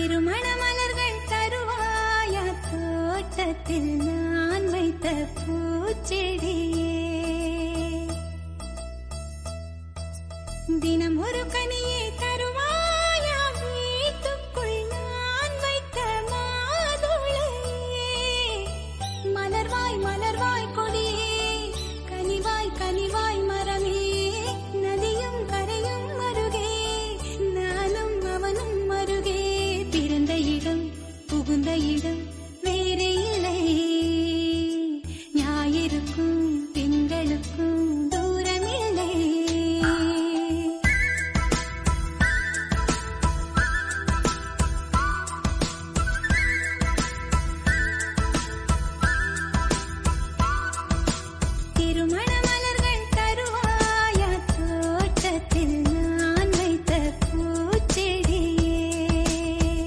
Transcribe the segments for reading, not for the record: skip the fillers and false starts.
திருமண மலர்கள் தருவாயா தோட்டத்தில் நான் வைத்த பூச்செடியே தினம் ஒரு கனியை தருவாயா வீட்டுக்குள் நான் வைத்த மாதுளையே மலர்வாய் மலர்வாய் கொடியே கனிவாய் கனிவாய் மரமே நதியும் கரையும் மருகே நானும் அவனும் மருகே பிறந்த இடம் புகுந்த இடம் வேறே இல்லை ஞாயிறுக்கும் திங்களுக்கும் தூரமில்லை திருமண மலர்கள் தருவாயா தோட்டத்தில் நான் வைத்த பூச்செடியே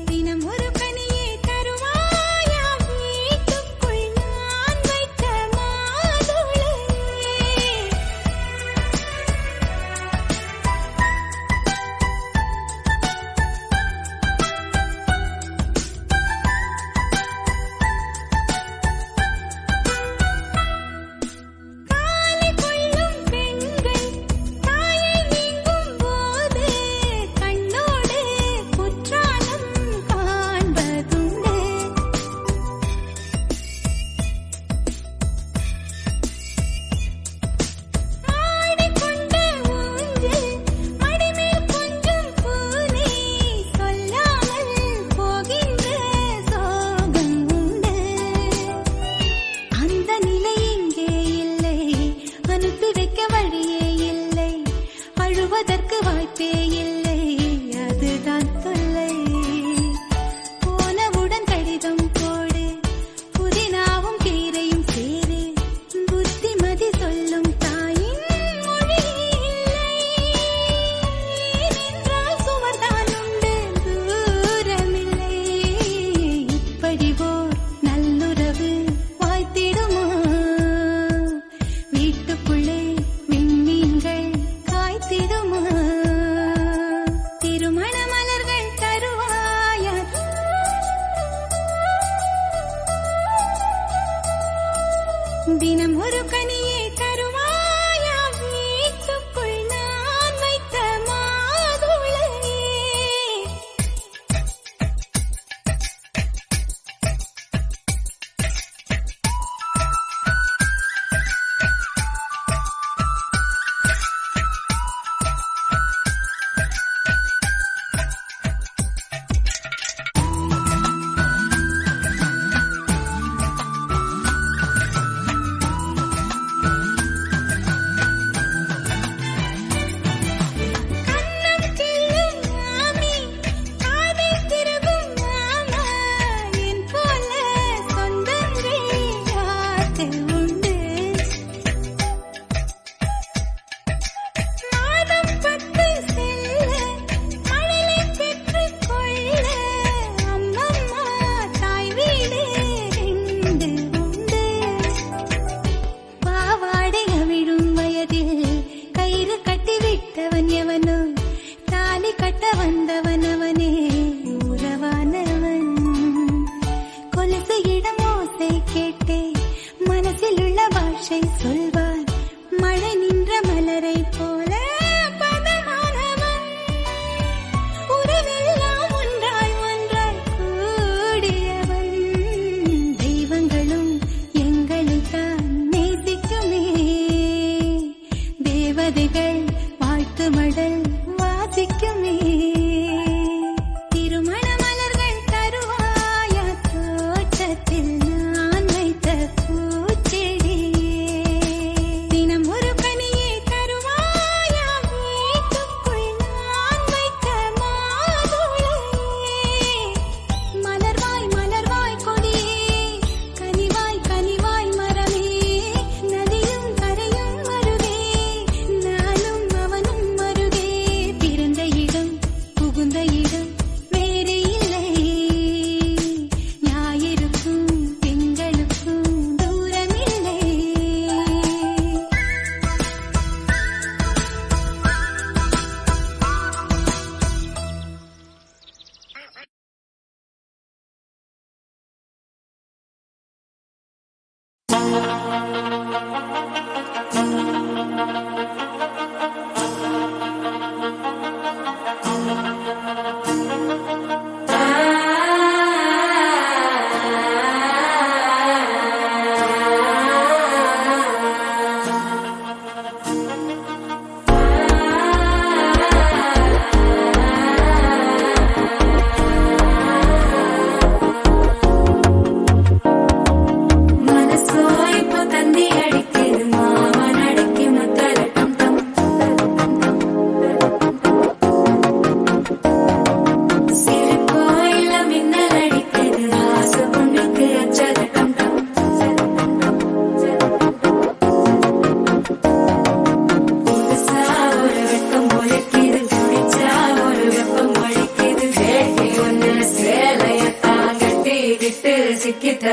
தினம் ஒரு கனியை தருவாயா வீட்டுக்குள் நான் வைத்த மாதுளையே காலை கொள்ளும் பெண்கள் தாயை நீங்கும் போது கண்ணோடு குற்றாலம் காண்பதுண்டு ஆடிக்கொண்ட ஊஞ்சல் மடிமேல் கொஞ்சம் பூனை சொல்லாமல் போகின்ற சோகம் உண்டு அந்த நிலை இங்கே இல்லை அனுப்பி வைக்க வழியே இல்லை அழுவதற்கு வாய்ப்பே இல்லை அதுதான் தொல்லை போனவுடன் கடிதம் போடு புதினாவும் கீரையும் சேரு புத்திமதி சொல்லும் தாயின் மொழி இல்லை ஏனென்றால் சுமர்தான் உண்டு தூரமில்லை இப்படி ஓர் நல்லுறவு வாய்த்திடுமா வீட்டுக்குள்ளே விண்மீன்கள் காய்த்திடுமா திருமண மலர்கள் தருவாயா தினம் ஒரு கனியை தருவாயா வீட்டுக்குள் நான் வைத்த மாதுளையே கண்ணம் கிள்ளும் மாமி காதை திருகும் மாமா என் போல சொந்தங்கள் யாருக்கு உண்டு மாதம் 10 செல்ல மழலை பெற்றுக் கொள்ள அம்மம்மா தாய் வீடு 2 உண்டு பாவாடை அவிழும் வயதில் கயிறு கட்டி விட்டவன் எவனோ தாலி கட்ட வந்தவன் அவனே உறவானவன் கொலுசு இடம் ஓசை கேட்டே மனசில் உள்ள பாஷை சொல்வான் மழை நின்ற மலரை போல பதமானவன் உறவெல்லாம் ஒன்றாய் ஒன்றாய் கூடியவன் தெய்வங்களும் எங்களைத்தான் நேசிக்குமே தேவதைகள் வாழ்த்து மடல் வாசிக்குமே திருமண மலர்கள் தருவாயா தோட்டத்தில் நான் வைத்த பூச்செடியே தினம் ஒரு கனியை தருவாயா வீட்டுக்குள் நான் வைத்த மாதுளையே மலர்வாய் மலர்வாய் கொடியே கனிவாய் கனிவாய் மரமே நதியும் கரையும் மருகே நானும்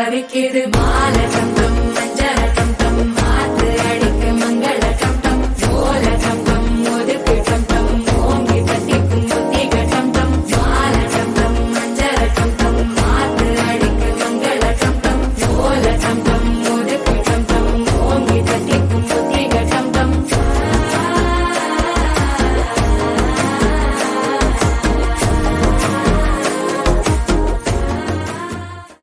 நிலவே